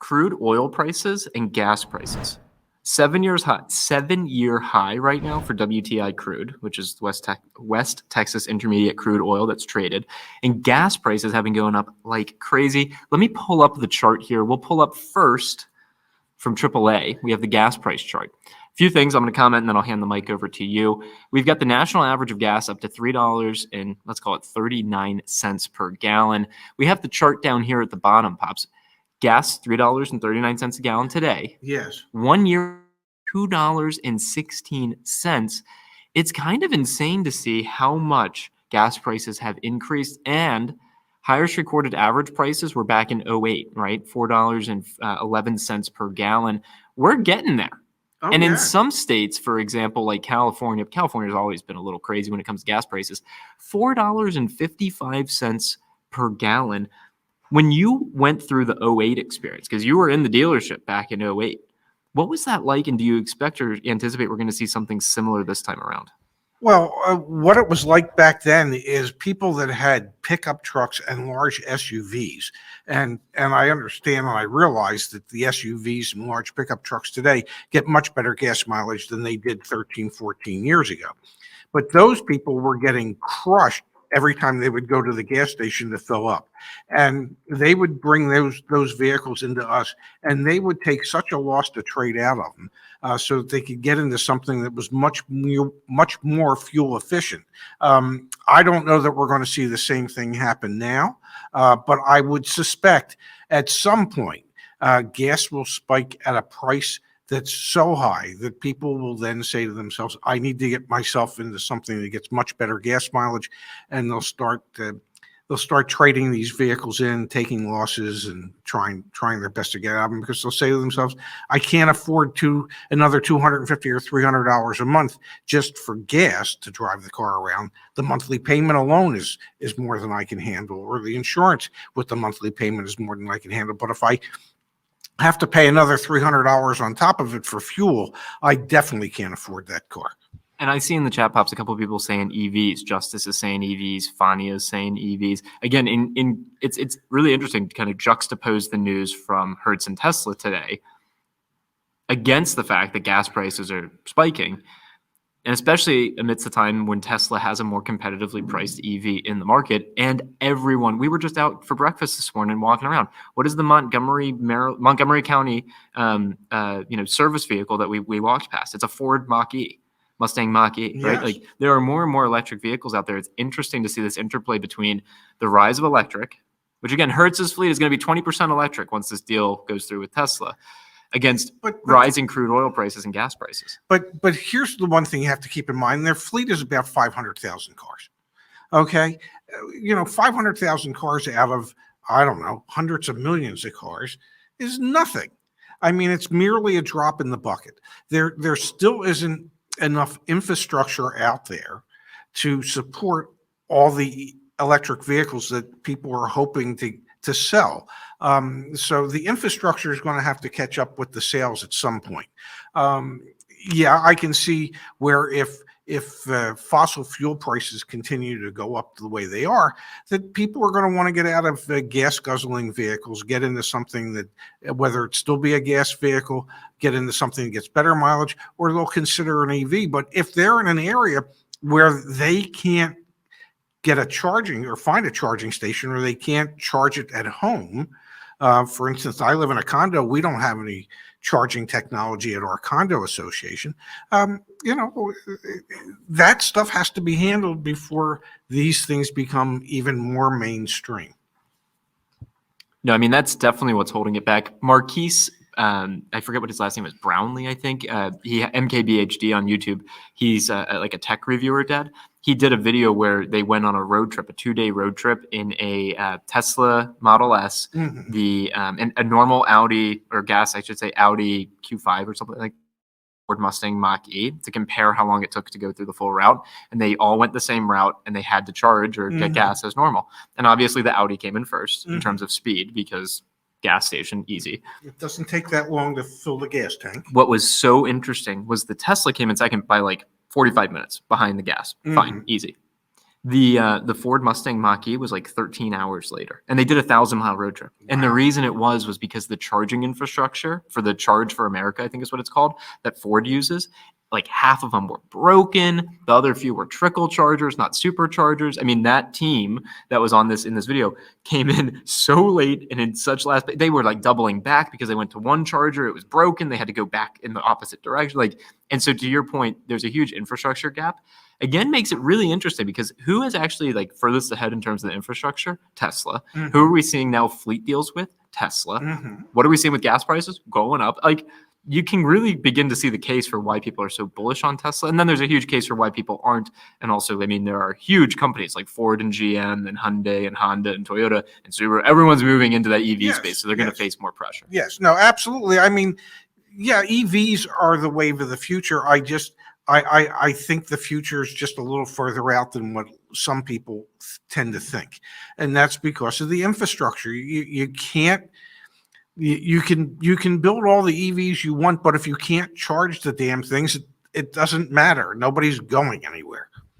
crude oil prices and gas prices. 7-year high right now for WTI crude, which is West Texas Intermediate crude oil that's traded, and gas prices have been going up like crazy. Let me pull up the chart here. We'll pull up first from AAA. We have the gas price chart. A few things I'm going to comment, and then I'll hand the mic over to you. We've got the national average of gas up to $3 and let's call it 39 cents per gallon. We have the chart down here at the bottom, Pops. Gas, $3.39 a gallon today. Yes. 1 year, $2.16. It's kind of insane to see how much gas prices have increased, and highest recorded average prices were back in 2008, right? $4.11 per gallon. We're getting there. Oh, and yeah. in some states, for example, like California's always been a little crazy when it comes to gas prices, $4.55 per gallon. When you went through the 2008 experience, because you were in the dealership back in 2008, what was that like, and do you expect or anticipate we're going to see something similar this time around? Well, what it was like back then is people that had pickup trucks and large SUVs, and I understand and I realize that the SUVs and large pickup trucks today get much better gas mileage than they did 13, 14 years ago. But those people were getting crushed every time they would go to the gas station to fill up. And they would bring those vehicles into us, and they would take such a loss to trade out of them so that they could get into something that was much more fuel efficient. I don't know that we're going to see the same thing happen now, but I would suspect at some point gas will spike at a price that's so high that people will then say to themselves, I need to get myself into something that gets much better gas mileage, and they'll start trading these vehicles in, taking losses, and trying their best to get out of them, because they'll say to themselves, I can't afford another $250 or $300 a month just for gas to drive the car around. The monthly payment alone is more than I can handle, or the insurance with the monthly payment is more than I can handle. But if I have to pay another $300 on top of it for fuel, I definitely can't afford that car. And I see in the chat, Pops, a couple of people saying EVs. Justice is saying EVs. Fania is saying EVs. Again, it's really interesting to kind of juxtapose the news from Hertz and Tesla today against the fact that gas prices are spiking, and especially amidst the time when Tesla has a more competitively priced EV in the market. And everyone, we were just out for breakfast this morning walking around. What is the Montgomery County service vehicle that we walked past? It's a Ford Mach-E. Mustang Mach-E, right? Yes. Like, there are more and more electric vehicles out there. It's interesting to see this interplay between the rise of electric, which again, Hertz's fleet is going to be 20% electric once this deal goes through with Tesla, against rising crude oil prices and gas prices. But here's the one thing you have to keep in mind. Their fleet is about 500,000 cars. Okay? 500,000 cars out of, I don't know, hundreds of millions of cars is nothing. I mean, it's merely a drop in the bucket. There still isn't enough infrastructure out there to support all the electric vehicles that people are hoping to sell. So the infrastructure is going to have to catch up with the sales at some point. I can see where if fossil fuel prices continue to go up the way they are, that people are going to want to get out of gas guzzling vehicles, get into something that, whether it still be a gas vehicle, get into something that gets better mileage, or they'll consider an EV. But if they're in an area where they can't get a charging or find a charging station, or they can't charge it at home. For instance, I live in a condo. We don't have any charging technology at our condo association. That stuff has to be handled before these things become even more mainstream. No, I mean, that's definitely what's holding it back. Marquise, I forget what his last name is, Brownlee, I think. He MKBHD on YouTube. He's like a tech reviewer, Dad. He did a video where they went on a road trip, a 2-day road trip in a Tesla Model S, and a normal Audi, or gas, I should say, Audi Q5 or something like Ford Mustang Mach-E, to compare how long it took to go through the full route. And they all went the same route, and they had to charge or get gas as normal. And obviously the Audi came in first in terms of speed, because gas station, easy. It doesn't take that long to fill the gas tank. What was so interesting was the Tesla came in second by like 45 minutes behind the gas. Fine, easy. The Ford Mustang Mach-E was like 13 hours later, and they did a 1,000-mile road trip. And the Wow. reason it was because the charging infrastructure for the Charge for America, I think is what it's called, that Ford uses, like half of them were broken. The other few were trickle chargers, not superchargers. I mean, that team that was on this in this video came in so late and in such last. They were like doubling back because they went to one charger, it was broken. They had to go back in the opposite direction. Like, and so to your point, there's a huge infrastructure gap. Again, makes it really interesting because who is actually like furthest ahead in terms of the infrastructure? Tesla. Mhm. Who are we seeing now fleet deals with? Tesla. Mhm. What are we seeing with gas prices going up? Like, you can really begin to see the case for why people are so bullish on Tesla. And then there's a huge case for why people aren't. And also, I mean, there are huge companies like Ford and GM and Hyundai and Honda and Toyota and Subaru. Everyone's moving into that EV Yes, space. So they're going to yes. face more pressure. Yes, no, absolutely. I mean, yeah, EVs are the wave of the future. I think the future is just a little further out than what some people tend to think. And that's because of the infrastructure. You can't, you can build all the EVs you want, but if you can't charge the damn things, it doesn't matter. Nobody's going anywhere.